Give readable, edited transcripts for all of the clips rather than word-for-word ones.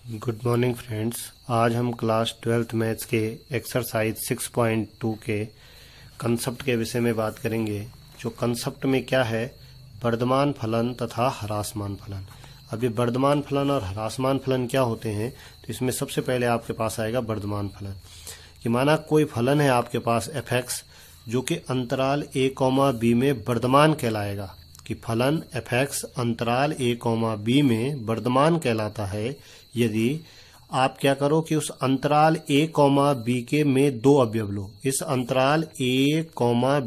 Good morning friends. आज हम class 12th maths के एक्सरसाइज 6.2 के कंसेप्ट के विषय में बात करेंगे। जो कंसेप्ट में क्या है, वर्धमान फलन तथा ह्रासमान फलन। अब ये वर्धमान फलन और ह्रासमान फलन क्या होते हैं, तो इसमें सबसे पहले आपके पास आएगा वर्धमान फलन। कि माना कोई फलन है आपके पास f(x) जो कि अंतराल a, b में वर्धमान कहलाएगा। कि फलन f(x) अंतराल a, b में वर्धमान कहलाता है यदि आप क्या करो कि उस अंतराल a, b के में दो अवयव लो। इस अंतराल a,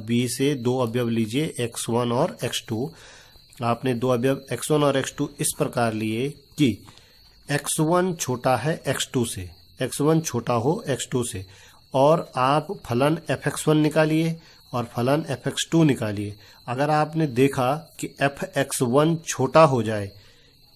b से दो अवयव लीजिए, x1 और x2। आपने दो अवयव x1 और x2 इस प्रकार लिए कि x1 छोटा है x2 से, x1 छोटा हो x2 से, और आप फलन f(x1) निकालिए और फलन f(x2) निकालिए। अगर आपने देखा कि f(x1) छोटा हो जाए,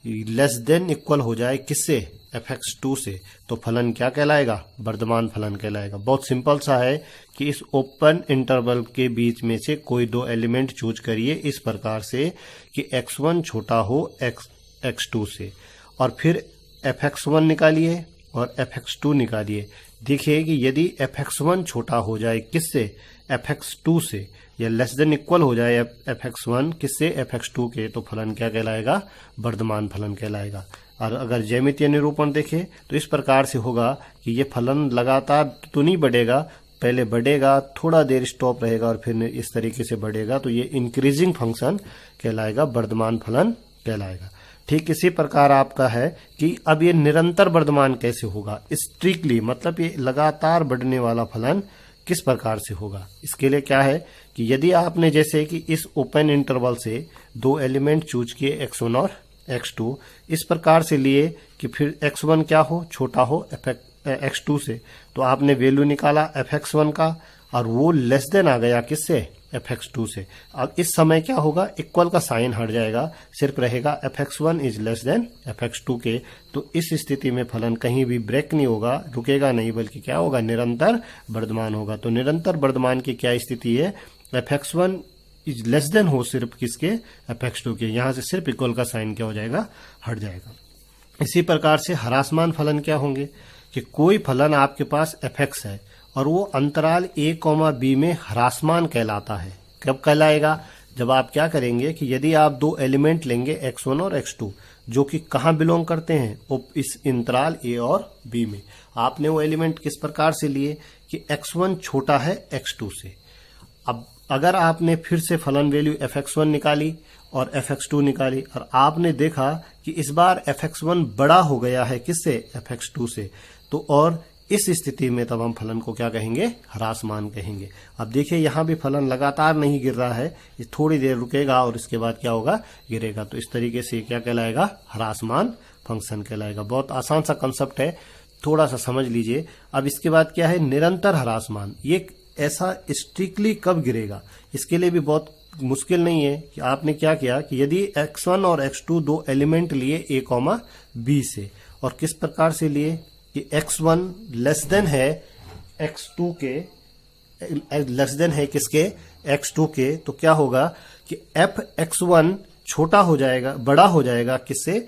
लेस देन इक्वल हो जाए किससे, f(x2) से, तो फलन क्या कहलाएगा, वर्धमान फलन कहलाएगा। बहुत सिंपल सा है कि इस ओपन इंटरवल के बीच में से कोई दो एलिमेंट चूज करिए इस प्रकार से कि x1 छोटा हो x2 से, और फिर f(x1) निकालिए और f(x2) निकालिए। देखिए कि यदि f(x1) छोटा हो जाए किससे, f(x2) से, या लेस देन इक्वल हो जाए f(x1) किससे, f(x2) के, तो फलन क्या कहलाएगा, वर्धमान फलन कहलाएगा। और अगर ज्यामितीय निरूपण देखें तो इस प्रकार से होगा कि ये फलन लगातार तो नहीं बढ़ेगा, पहले बढ़ेगा, थोड़ा देर स्टॉप रहेगा और फिर इस तरीके से बढ़ेगा, तो ये इंक्रीजिंग फंक्शन कहलाएगा, वर्धमान फलन कहलाएगा। ठीक इसी प्रकार आपका है कि अब ये निरंतर वर्धमान कैसे होगा, स्ट्रिक्टली मतलब ये लगातार बढ़ने वाला फलन किस प्रकार से होगा। इसके लिए क्या है कि यदि आपने जैसे कि इस ओपन इंटरवल से दो एलिमेंट चूज किए x1 और x2, इस प्रकार से लिए कि फिर x1 क्या हो, छोटा हो x2 से, तो आपने वैल्यू निकाला f(x1) का और वो लेस देन आ गया किससे, f(x2) से। अब इस समय क्या होगा, इक्वल का साइन हट जाएगा, सिर्फ रहेगा f(x1) is less than f(x2) के। तो इस स्थिति में फलन कहीं भी ब्रेक नहीं होगा, रुकेगा नहीं, बल्कि क्या होगा, निरंतर वर्धमान होगा। तो निरंतर वर्धमान की क्या स्थिति है, f(x1) इज लेस देन हो सिर्फ किसके, f(x2) के। यहां से सिर्फ इक्वल का साइन क्या हो जाएगा, हट जाएगा। इसी प्रकार से ह्रासमान फलन क्या होंगे कि कोई फलन आपके पास f(x) है और वो अंतराल a, b में ह्रासमान कहलाता है। कब कहलाएगा, जब आप क्या करेंगे कि यदि आप दो एलिमेंट लेंगे x1 और x2 जो कि कहाँ बिलोंग करते हैं, वो इस अंतराल a और b में। आपने वो एलिमेंट किस प्रकार से लिए कि x1 छोटा है x2 से। अब अगर आपने फिर से फलन वैल्यू f(x1) निकाली और f(x2) निकाली और आपने देखा कि इस बार f(x1) बड़ा हो गया है किससे, f(x2) से, तो और इस स्थिति में तब हम फलन को क्या कहेंगे, ह्रासमान कहेंगे। अब देखिए यहाँ भी फलन लगातार नहीं गिर रहा है, ये थोड़ी देर रुकेगा और इसके बाद क्या होगा, गिरेगा। तो इस तरीके से क्या कहलाएगा, ह्रासमान फंक्शन कहलाएगा। बहुत आसान सा कंसेप्ट है, थोड़ा सा समझ लीजिए। अब इसके बाद क्या है, निरंतर ह्रासमान। ये ऐसा स्ट्रिक्टली कब गिरेगा, इसके लिए भी बहुत मुश्किल नहीं है कि आपने क्या किया कि यदि x1 और x2 दो एलिमेंट लिए a, b से, और किस प्रकार से लिए कि x1 लेस देन है x2 के, लेस देन है किसके, x2 के, तो क्या होगा कि f(x1) छोटा हो जाएगा, बड़ा हो जाएगा किससे,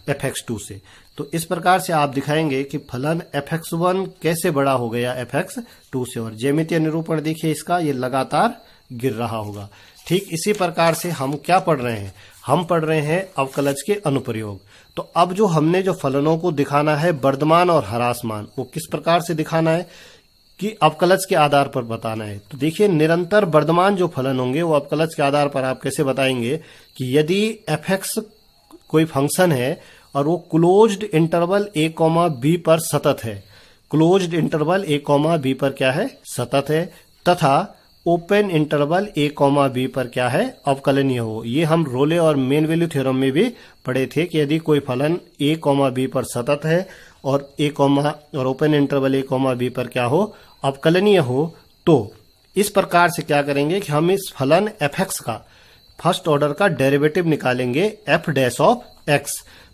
f(x2) से। तो इस प्रकार से आप दिखाएंगे कि फलन f(x1) कैसे बड़ा हो गया f(x2) से। और ज्यामितीय निरूपण देखिए इसका, ये लगातार गिर रहा होगा। ठीक इसी प्रकार से हम क्या पढ़ रहे हैं, हम पढ़ रहे हैं अवकलज के अनुप्रयोग। तो अब जो हमने जो फलनों को दिखाना है वर्धमान और ह्रासमान, वो किस प्रकार से दिखाना है कि अवकलज के आधार पर बताना है। तो देखिए निरंतर वर्धमान जो फलन होंगे वो अवकलज के आधार पर आप कैसे बताएंगे कि यदि f(x) कोई फंक्शन है और वो क्लोज्ड इंटरवल a, b पर सतत है, क्लोज्ड इंटरवल a, b पर क्या है, सतत है, तथा ओपन इंटरवल a, b पर क्या है, अवकलनीय हो। ये हम रोले और मेन वैल्यू थ्योरम में भी पढ़े थे कि यदि कोई फलन a, b पर सतत है और और ओपन इंटरवल a, b पर क्या हो, अवकलनीय हो, तो इस प्रकार से क्या करेंगे कि हम इस फलन f(x) का फर्स्ट ऑर्डर का डेरिवेटिव निकालेंगे f'(x).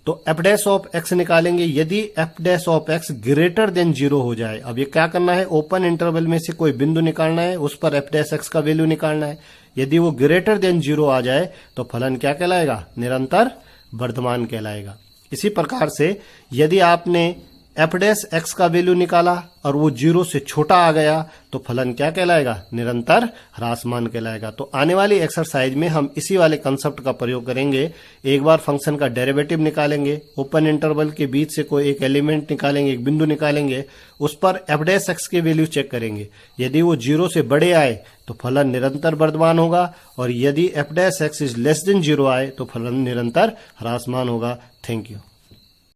तो f'(x) निकालेंगे यदि f'(x) ग्रेटर देन 0 हो जाए। अब ये क्या करना है, ओपन इंटरवल में से कोई बिंदु निकालना है, उस पर f'(x) का वैल्यू निकालना है। यदि वो ग्रेटर देन 0 आ जाए तो फलन क्या कहलाएगा, निरंतर वर्धमान कहलाएगा। इसी प्रकार से यदि आपने एफ डैश एक्स का वैल्यू निकाला और वो 0 से छोटा आ गया तो फलन क्या कहलाएगा? निरंतर ह्रासमान कहलाएगा। तो आने वाली एक्सरसाइज में हम इसी वाले कंसेप्ट का प्रयोग करेंगे। एक बार फंक्शन का डेरिवेटिव निकालेंगे, ओपन इंटरवल के बीच से कोई एक एलिमेंट निकालेंगे, एक बिंदु निकालेंगे, उस पर एफ डैश एक्स की वैल्यू चेक करेंगे। यदि वो 0 से बड़े आए तो फलन निरंतर वर्धमान होगा, और यदि F dash x is less than 0 आए तो फलन निरंतर ह्रासमान होगा। Thank you.